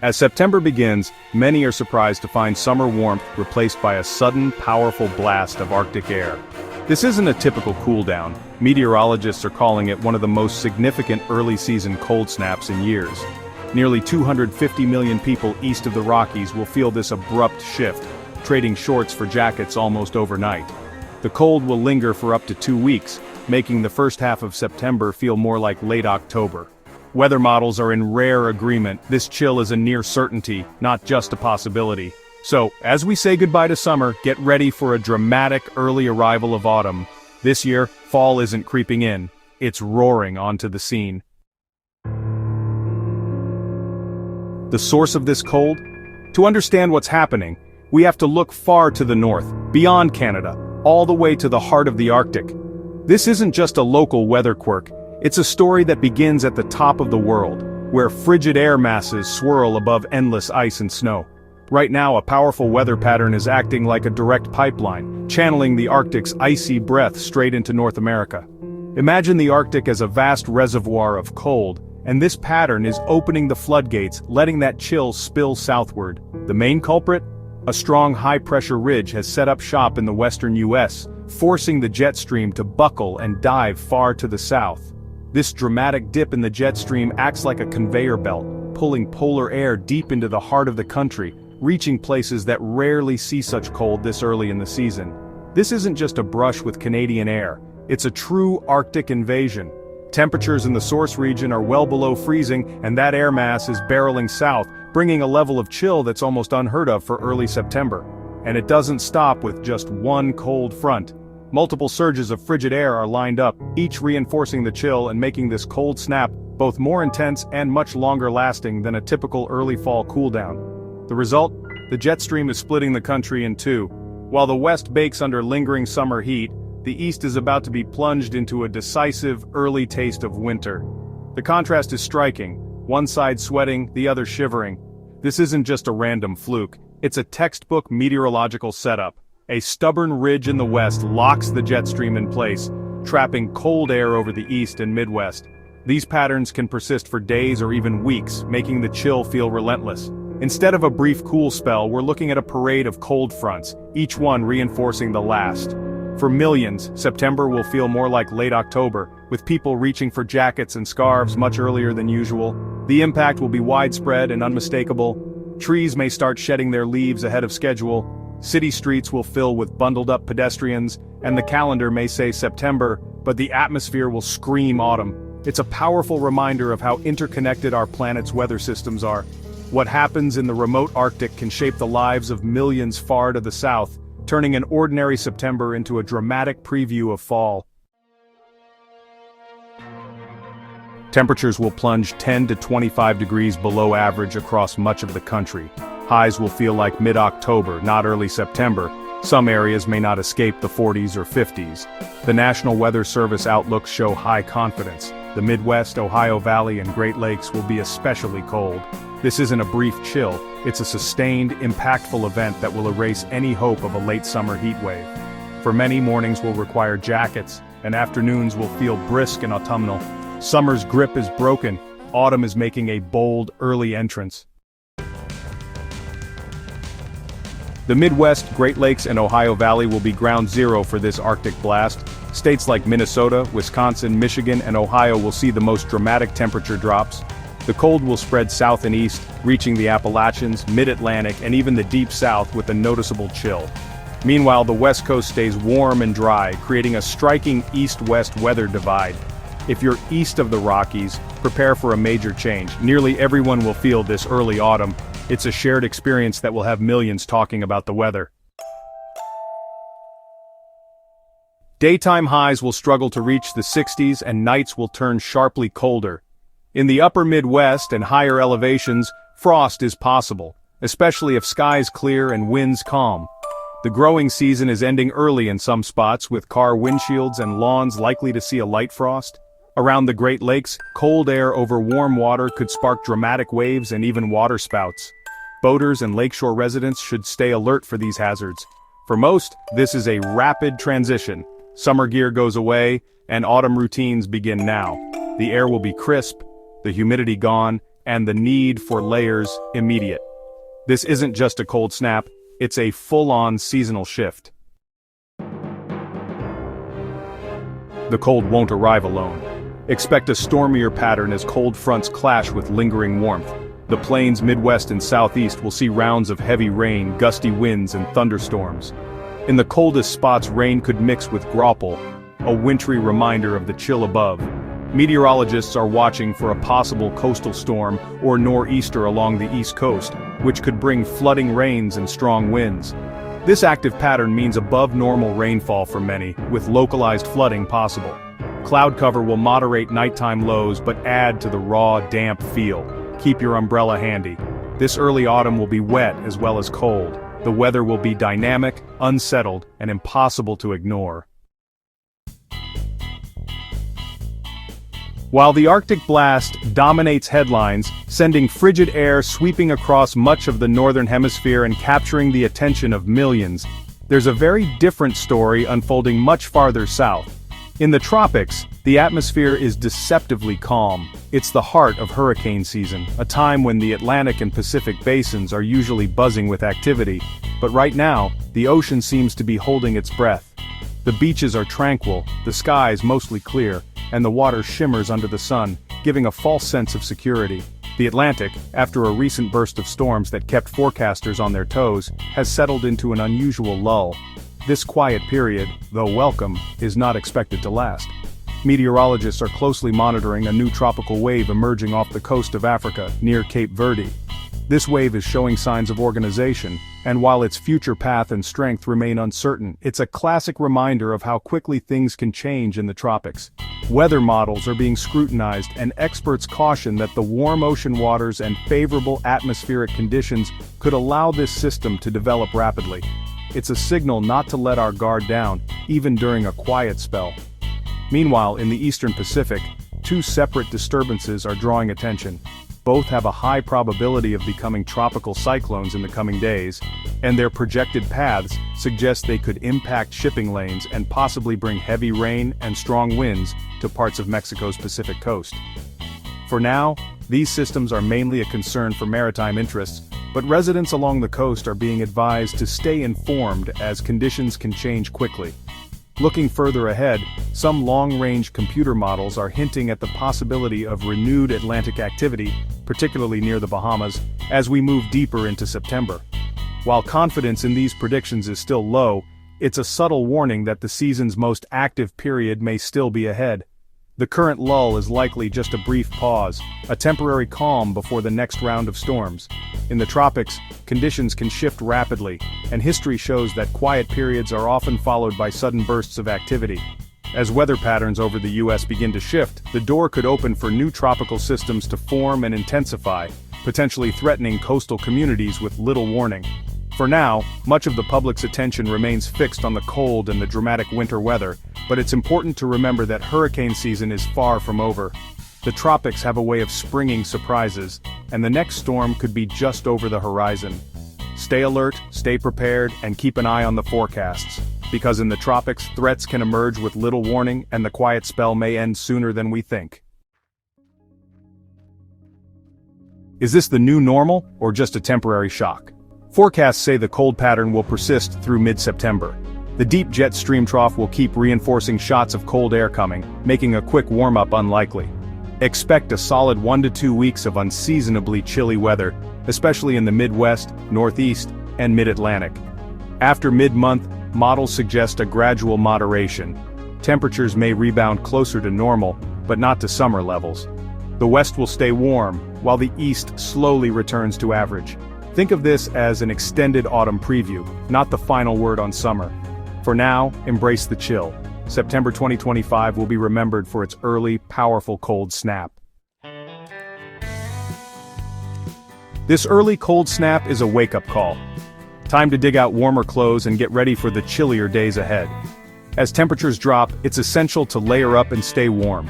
As September begins, many are surprised to find summer warmth replaced by a sudden, powerful blast of Arctic air. This isn't a typical cool down. Meteorologists are calling it one of the most significant early-season cold snaps in years. Nearly 250 million people east of the Rockies will feel this abrupt shift, trading shorts for jackets almost overnight. The cold will linger for up to 2 weeks, making the first half of September feel more like late October. Weather models are in rare agreement. This chill is a near certainty, not just a possibility. So, as we say goodbye to summer, get ready for a dramatic early arrival of autumn. This year, fall isn't creeping in, it's roaring onto the scene. The source of this cold? To understand what's happening, we have to look far to the north, beyond Canada, all the way to the heart of the Arctic. This isn't just a local weather quirk, it's a story that begins at the top of the world, where frigid air masses swirl above endless ice and snow. Right now, a powerful weather pattern is acting like a direct pipeline, channeling the Arctic's icy breath straight into North America. Imagine the Arctic as a vast reservoir of cold, and this pattern is opening the floodgates, letting that chill spill southward. The main culprit? A strong high-pressure ridge has set up shop in the western U.S., forcing the jet stream to buckle and dive far to the south. This dramatic dip in the jet stream acts like a conveyor belt, pulling polar air deep into the heart of the country, reaching places that rarely see such cold this early in the season. This isn't just a brush with Canadian air, it's a true Arctic invasion. Temperatures in the source region are well below freezing, and that air mass is barreling south, bringing a level of chill that's almost unheard of for early September. And it doesn't stop with just one cold front. Multiple surges of frigid air are lined up, each reinforcing the chill and making this cold snap both more intense and much longer lasting than a typical early fall cooldown. The result? The jet stream is splitting the country in two. While the west bakes under lingering summer heat, the east is about to be plunged into a decisive, early taste of winter. The contrast is striking, one side sweating, the other shivering. This isn't just a random fluke, it's a textbook meteorological setup. A stubborn ridge in the west locks the jet stream in place, trapping cold air over the east and midwest. These patterns can persist for days or even weeks, making the chill feel relentless. Instead of a brief cool spell, we're looking at a parade of cold fronts, each one reinforcing the last. For millions, September will feel more like late October, with people reaching for jackets and scarves much earlier than usual. The impact will be widespread and unmistakable. Trees may start shedding their leaves ahead of schedule. City streets will fill with bundled-up pedestrians, and the calendar may say September, but the atmosphere will scream autumn. It's a powerful reminder of how interconnected our planet's weather systems are. What happens in the remote Arctic can shape the lives of millions far to the south, turning an ordinary September into a dramatic preview of fall. Temperatures will plunge 10 to 25 degrees below average across much of the country. Highs will feel like mid-October, not early September. Some areas may not escape the 40s or 50s. The National Weather Service outlooks show high confidence. The Midwest, Ohio Valley, and Great Lakes will be especially cold. This isn't a brief chill, it's a sustained, impactful event that will erase any hope of a late summer heat wave. For many, mornings will require jackets, and afternoons will feel brisk and autumnal. Summer's grip is broken, autumn is making a bold, early entrance. The Midwest, Great Lakes, and Ohio Valley will be ground zero for this Arctic blast. States like Minnesota, Wisconsin, Michigan, and Ohio will see the most dramatic temperature drops. The cold will spread south and east, reaching the Appalachians, mid-Atlantic, and even the deep south with a noticeable chill. Meanwhile, the West Coast stays warm and dry, creating a striking east-west weather divide. If you're east of the Rockies, prepare for a major change. Nearly everyone will feel this early autumn. It's a shared experience that will have millions talking about the weather. Daytime highs will struggle to reach the 60s and nights will turn sharply colder. In the upper Midwest and higher elevations, frost is possible, especially if skies clear and winds calm. The growing season is ending early in some spots, with car windshields and lawns likely to see a light frost. Around the Great Lakes, cold air over warm water could spark dramatic waves and even waterspouts. Boaters and lakeshore residents should stay alert for these hazards. For most, this is a rapid transition. Summer gear goes away, and autumn routines begin now. The air will be crisp, the humidity gone, and the need for layers immediate. This isn't just a cold snap, it's a full-on seasonal shift. The cold won't arrive alone. Expect a stormier pattern as cold fronts clash with lingering warmth. The plains Midwest and Southeast will see rounds of heavy rain, gusty winds, and thunderstorms. In the coldest spots, rain could mix with graupel, a wintry reminder of the chill above. Meteorologists are watching for a possible coastal storm or nor'easter along the east coast, which could bring flooding rains and strong winds. This active pattern means above normal rainfall for many, with localized flooding possible. Cloud cover will moderate nighttime lows but add to the raw, damp feel. Keep your umbrella handy. This early autumn will be wet as well as cold. The weather will be dynamic, unsettled, and impossible to ignore. While the Arctic blast dominates headlines, sending frigid air sweeping across much of the northern hemisphere and capturing the attention of millions, there's a very different story unfolding much farther south. In the tropics, the atmosphere is deceptively calm. It's the heart of hurricane season, a time when the Atlantic and Pacific basins are usually buzzing with activity. But right now, the ocean seems to be holding its breath. The beaches are tranquil, the skies mostly clear, and the water shimmers under the sun, giving a false sense of security. The Atlantic, after a recent burst of storms that kept forecasters on their toes, has settled into an unusual lull. This quiet period, though welcome, is not expected to last. Meteorologists are closely monitoring a new tropical wave emerging off the coast of Africa, near Cape Verde. This wave is showing signs of organization, and while its future path and strength remain uncertain, it's a classic reminder of how quickly things can change in the tropics. Weather models are being scrutinized, and experts caution that the warm ocean waters and favorable atmospheric conditions could allow this system to develop rapidly. It's a signal not to let our guard down, even during a quiet spell. Meanwhile, in the eastern Pacific, two separate disturbances are drawing attention. Both have a high probability of becoming tropical cyclones in the coming days, and their projected paths suggest they could impact shipping lanes and possibly bring heavy rain and strong winds to parts of Mexico's Pacific coast. For now, these systems are mainly a concern for maritime interests, but residents along the coast are being advised to stay informed as conditions can change quickly. Looking further ahead, some long-range computer models are hinting at the possibility of renewed Atlantic activity, particularly near the Bahamas, as we move deeper into September. While confidence in these predictions is still low, it's a subtle warning that the season's most active period may still be ahead. The current lull is likely just a brief pause, a temporary calm before the next round of storms. In the tropics, conditions can shift rapidly, and history shows that quiet periods are often followed by sudden bursts of activity. As weather patterns over the U.S. begin to shift, the door could open for new tropical systems to form and intensify, potentially threatening coastal communities with little warning. For now, much of the public's attention remains fixed on the cold and the dramatic winter weather, but it's important to remember that hurricane season is far from over. The tropics have a way of springing surprises, and the next storm could be just over the horizon. Stay alert, stay prepared, and keep an eye on the forecasts, because in the tropics, threats can emerge with little warning and the quiet spell may end sooner than we think. Is this the new normal, or just a temporary shock? Forecasts say the cold pattern will persist through mid-September. The deep jet stream trough will keep reinforcing shots of cold air coming, making a quick warm-up unlikely. Expect a solid 1 to 2 weeks of unseasonably chilly weather, especially in the Midwest, Northeast, and Mid-Atlantic. After mid-month, models suggest a gradual moderation. Temperatures may rebound closer to normal, but not to summer levels. The West will stay warm, while the East slowly returns to average. Think of this as an extended autumn preview, not the final word on summer. For now, embrace the chill. September 2025 will be remembered for its early, powerful cold snap. This early cold snap is a wake-up call. Time to dig out warmer clothes and get ready for the chillier days ahead. As temperatures drop, it's essential to layer up and stay warm.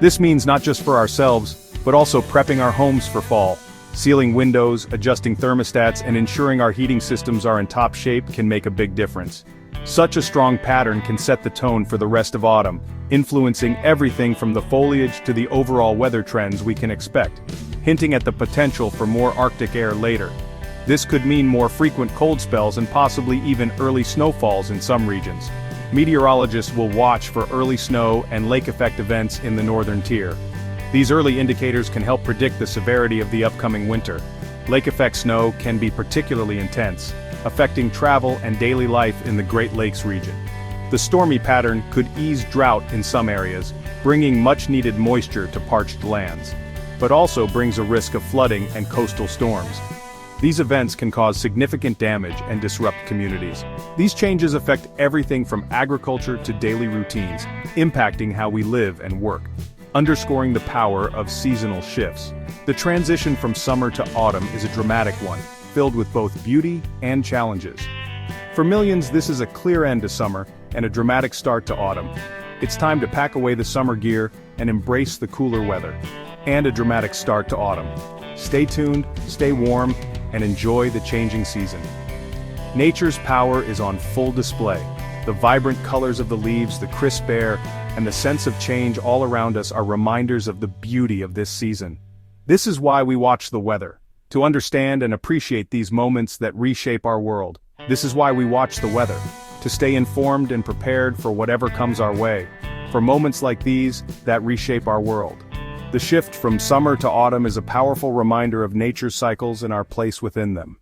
This means not just for ourselves, but also prepping our homes for fall. Sealing windows, adjusting thermostats, and ensuring our heating systems are in top shape can make a big difference. Such a strong pattern can set the tone for the rest of autumn, influencing everything from the foliage to the overall weather trends we can expect. hinting at the potential for more Arctic air later. This could mean more frequent cold spells and possibly even early snowfalls in some regions. Meteorologists will watch for early snow and lake effect events in the northern tier. These early indicators can help predict the severity of the upcoming winter. Lake effect snow can be particularly intense, affecting travel and daily life in the Great Lakes region. The stormy pattern could ease drought in some areas, bringing much-needed moisture to parched lands, but also brings a risk of flooding and coastal storms. These events can cause significant damage and disrupt communities. These changes affect everything from agriculture to daily routines, impacting how we live and work, underscoring the power of seasonal shifts. The transition from summer to autumn is a dramatic one, filled with both beauty and challenges. For millions, this is a clear end to summer and a dramatic start to autumn. It's time to pack away the summer gear and embrace the cooler weather. And a dramatic start to autumn. Stay tuned, stay warm, and enjoy the changing season. Nature's power is on full display. The vibrant colors of the leaves, the crisp air, and the sense of change all around us are reminders of the beauty of this season. This is why we watch the weather, to understand and appreciate these moments that reshape our world. This is why we watch the weather, to stay informed and prepared for whatever comes our way, for moments like these that reshape our world. The shift from summer to autumn is a powerful reminder of nature's cycles and our place within them.